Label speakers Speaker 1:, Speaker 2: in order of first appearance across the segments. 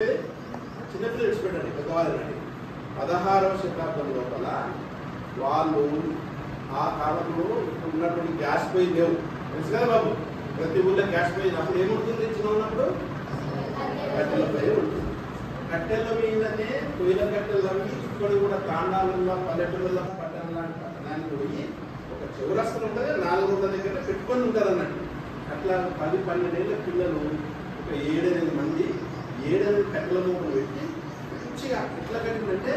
Speaker 1: చెప్పేది చిన్నపిల్లలు విడిచిపెట్టండి, పెద్దవాళ్ళండి. 16వ శతాబ్దం లోపల వాళ్ళు ఆ కాలంలో ఉన్నటువంటి గ్యాస్ పొయ్యి లేవు, తెలుసు కదా బాబు. ప్రతి ఊళ్ళో గ్యాస్ పొయ్యి అప్పుడు ఏముంటుంది, చిన్న ఉన్నప్పుడు కట్టెల పొయ్యి ఉంటుంది. కట్టెల మీదనే పొయ్యిల కట్టెలు తవ్వి ఇక్కడ కూడా తాండాలలో పల్లెటూళ్ళలో పట్టణానికి పోయి ఒక చౌరస్తలు ఉంటుంది, 400 దగ్గర పెట్టుకొని ఉంటారు అన్నట్టు. అట్లా 10-12 ఏళ్ళ పిల్లలు ఒక 7-8 మంది 7 కట్టెల మూటలు పెట్టి మంచిగా ఎట్లా కట్టిందంటే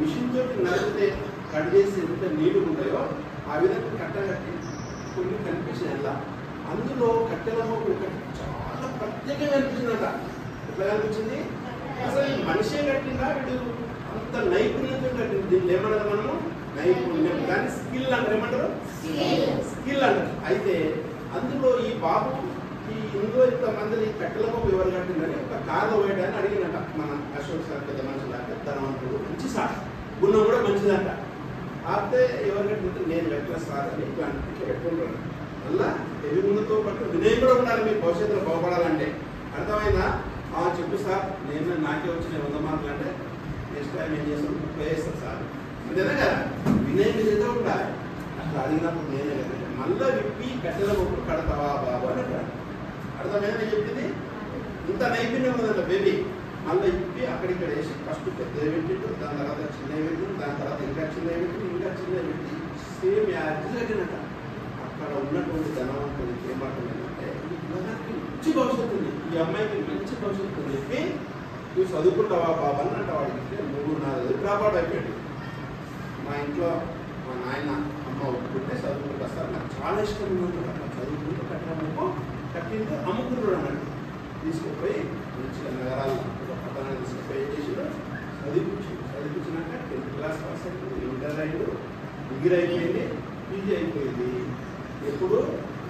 Speaker 1: మిషన్ తోటి నడిపితే కట్ చేసి ఎంత నీళ్లు ఉంటాయో ఆ విధంగా కట్ట కట్టి కొన్ని కనిపించినాయి. అలా అందులో కట్టెల మూట ఒకటి చాలా ప్రత్యేకంగా అనిపించిందట. ఎట్లా కనిపించింది, అసలు ఈ మనిషే కట్టిందా వీడు అంత నైపుణ్యంతో కట్టింది. దీన్ని ఏమన్నారు మనము, నైపుణ్యం, కానీ స్కిల్ అంటారు. ఏమంటారు, స్కిల్ అంటారు. అయితే అందులో ఈ బాబు ఇందులో ఇంతమందిని కట్టెల మూట ఎవరు కట్టిందని ఒక కాదు వేయడాన్ని అడిగినట. మన అశోక్ సార్ పెద్ద మనుషులాక ధనవంతుడు, మంచి సార్, గుణం కూడా మంచిదంట. అయితే ఎవరు కట్టినట్టు నేను కట్టిన సార్ అని ఇట్లా పెట్టుకుంటాను. మళ్ళా ఎదుగుతో పాటు వినయం కూడా ఉండాలి. మీ భవిష్యత్తులో బాగుపడాలంటే అర్థమైందా? చెప్పు సార్, నేను నాకే వచ్చిన 100 మార్కులు అంటే నెక్స్ట్ టైం ఏం చేస్తాను, 30 వేస్తాను సార్, అంతేనా కదా. వినయం మీద ఉండాలి. అట్లా అడిగినప్పుడు నేనే కదా మళ్ళీ విప్పి కట్టెల మొక్కలు కడతావా బాబు అని అన్నాడు. అర్థమైనా నేను చెప్పింది, ఇంత నైపుణ్యం ఉందంట బేబీ. మళ్ళీ ఇప్పి అక్కడిక్కడ వేసి ఫస్ట్ పెద్దవి పెట్టిండు, దాని తర్వాత చిన్నవి పెట్టిండు, దాని తర్వాత ఇంకా చిన్నవి పెట్టిండు, ఇంకా చిన్నవి పెట్టి సేమ్ యాజ్ కట్టినట్ట. అక్కడ ఉన్నటువంటి ధనవంతుడికి ఏమంటుందంటే ఈ పిల్లగానికి మంచి భవిష్యత్తు ఉంది, ఈ అమ్మాయికి మంచి భవిష్యత్తు ఉంది చెప్పి నువ్వు చదువుకుంటావా బాబా అని అంట. వాడికి 3-4 డ్రాప్ అవుట్ అయిపోయాడు. మా ఇంట్లో మా నాయన అమ్మ ఒప్పుకుంటే చదువుకుంటా సార్, నాకు చాలా ఇష్టం ఉందంటే అట్లా చదువుకుంటూ కట్టడము కట్టింటూ అమ్ముకుంటాడు అన్నట్టు. తీసుకుపోయి మంచిగా నగరాలు ఒక పట్టణాన్ని తీసుకుపోయి చేసినా చదివించినాక 10th క్లాస్ పాస్ అయిపోయింది, ఇంటర్ అయింది, డిగ్రీ అయిపోయింది, పీజీ అయిపోయింది. ఎప్పుడు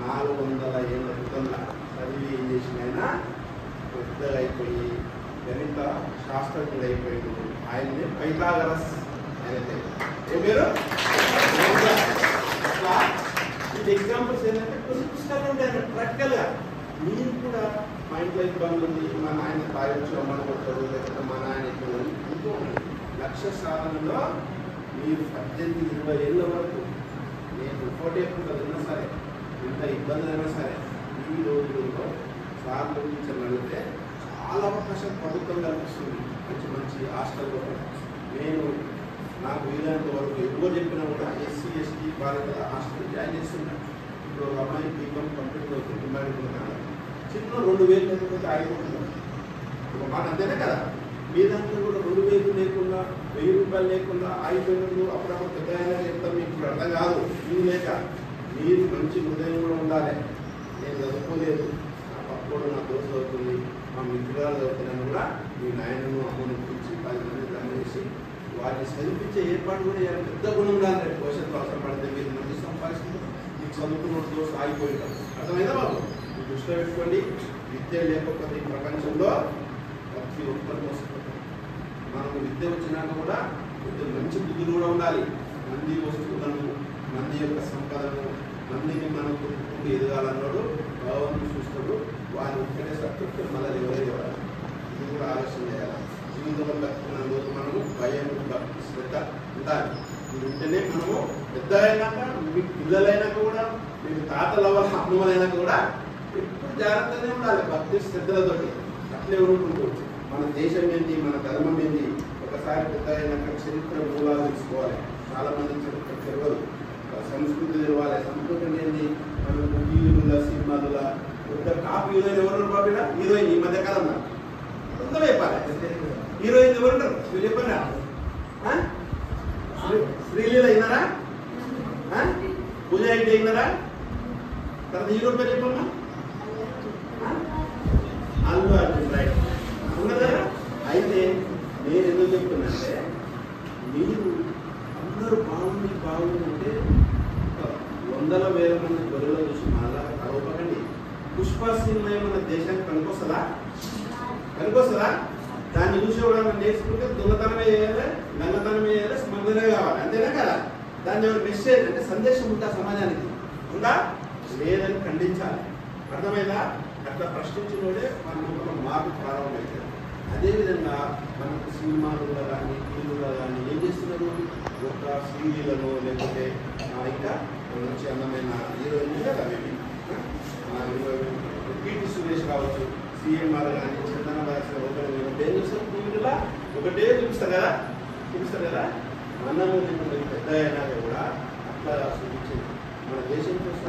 Speaker 1: 400 ఏళ్ళ క్రితంలో చదివి ఏం చేసినైనా పెద్దగా అయిపోయి గణిత శాస్త్రజ్ఞుడు అయిపోయాడు. ఆయన్ని పైథాగరస్ అయితే ఏ పేరు. ఇది ఎగ్జాంపుల్స్ ఏంటంటే కొన్ని పుస్తకాలు ఉంటాయి ప్రాక్టికల్గా. మీరు కూడా మా ఇంట్లో ఇబ్బంది ఉంది, మా నాయన తాగొచ్చు అమ్మని కొట్టారు, లేకపోతే మా నాయన ఎక్కువ ఇంకో లక్ష్య సాధనలో మీరు 18-20 ఏళ్ళ వరకు నేను పోటీ ఎక్కువ సరే, ఎంత ఇబ్బంది అయినా సరే, ఈ రోజుల్లో సార్లు టీచర్లు అడిగితే చాలా అవకాశం ప్రభుత్వం కల్పిస్తుంది. మంచి మంచి హాస్టల్లో నేను నాకు వీలైనంత వరకు ఎక్కువ చెప్పినా కూడా SC ST బాలికల హాస్టల్ జాయిన్ చేస్తున్నాను. ఇప్పుడు ఒక అమ్మాయి బీకామ్ కంప్లీట్ అవుతుంది, డిమాండ్ చిన్న 2000 లేకపోతే ఆగిపోతున్నాం. ఒక మాట అంతేనే కదా. మీ దాంట్లో కూడా 2000 లేకుండా 1000 రూపాయలు లేకుండా ఆగిపోయినప్పుడు అప్పుడప్పుడు పెద్ద అయినా చెప్తాం. మీకు ఇప్పుడు అర్థం కాదు, ఇది లేక మీరు మంచి హృదయం కూడా ఉండాలి. నేను చదువుకోలేదు, నా పక్కోడు నా దోస్తు అవుతుంది, మా మిత్రురాలు చదువుతున్నాను కూడా మీ నాయనను అమ్మను పిలిచి 10 మంది గమనించి వాటిని చదివించే ఏర్పాటు కూడా చేయాలి. పెద్ద గుణం ఉండాలి. రేపు భవిష్యత్తు అవసరం పడితే మీరు మంచి సంపాదిస్తుంది, మీకు చదువుకున్న దోస్తు ఆగిపోయింటారు. అర్థమైందా బాబు? దృష్టిలో పెట్టుకోండి. విద్య లేకపోతే ఈ ప్రపంచంలో ప్రతి ఒక్కరు మోసపోతారు. మనకు విద్య వచ్చినాక కూడా కొద్దిగా మంచి బుద్ధులు కూడా ఉండాలి. మంది వస్తువులను, మంది యొక్క సంపదను, మందిని మనకు ఎదగాలన్నాడు భగవంతుడు చూస్తాడు. వారిని ఒక్కటే సత్తుకుంటే మళ్ళీ ఎవరైనా ఇది కూడా ఆలోచన చేయాలి. జీవితంలో బతుకున్నందుకు మనము భయం, భక్తి, శ్రద్ధ ఉండాలి. ఇది ఉంటేనే మనము పెద్ద అయినాక, మీ పిల్లలైనాక కూడా, మీకు తాతల వల్ల అమ్మలైనాక కూడా ఎప్పుడు జాగ్రత్తనే ఉండాలి. భక్తి శ్రద్ధలతో అట్లే ఉంటుంటూ మన దేశం ఏంటి, మన ధర్మం ఏంటి, ఒకసారి పెద్ద అయినాక చరిత్ర మూలాలు తెలుసుకోవాలి. చాలా మంది చరిత్ర తెలియదు, సంస్కృతి తెలవాలి. సంస్కృతి ఏంటి, మనకు టీవీల సినిమాల పెద్ద టాప్ హీరోయిన్ ఎవరు బాబు? హీరోయిన్ ఈ మధ్య కాలంలో తొందర చెప్పాలి. హీరోయిన్ ఎవరుంటారు మీరు చెప్పండి. శ్రీలీల అయినారా, పూజ అయితే అయినారా, తర్వాత హీరో పేరు చెప్పమ్మా, అల్లు అర్జున్, రైట్ ఉన్నదా? అయితే నేను ఎందుకు చెప్తున్నంటే మీరు అందరూ బాగుంటే 100,000 మంది గొర్రెలు చూసి మళ్ళా కలవకండి. పుష్ప సినిమా ఏమన్నా దేశానికి పనికొస్తుందా? దాన్ని చూసి కూడా నేర్చుకుంటే దొంగతనమే చేయాలి, లంగతనమే చేయాలి, స్మగ్లరే కావాలి, అంతేనా కదా? దాన్ని ఏమైనా మెసేజ్ అంటే సందేశం ఉందా సమాజానికి? ఉందా? లేదని ఖండించాలి. అర్థమైందా? అట్లా ప్రశ్నించినోడే మన లోపల మార్పు ప్రారంభమవుతుంది. అదేవిధంగా మనకు సినిమాలలో కానీ టీవీలో కానీ ఏం చేస్తున్నారు, ఒక శ్రీలీలను లేకపోతే ఇంకా మంచి అందమైన హీరోయిన్ కదా మేబీ పీటీ సురేష్ కావచ్చు, సిఎంఆర్ కానీ చందన భాష ఏం చూస్తారు టీవీలో ఒకటే చూపిస్తారు కదా అన్నము పెద్ద అయినా కూడా అట్లా చూపించింది మన దేశం కోసం.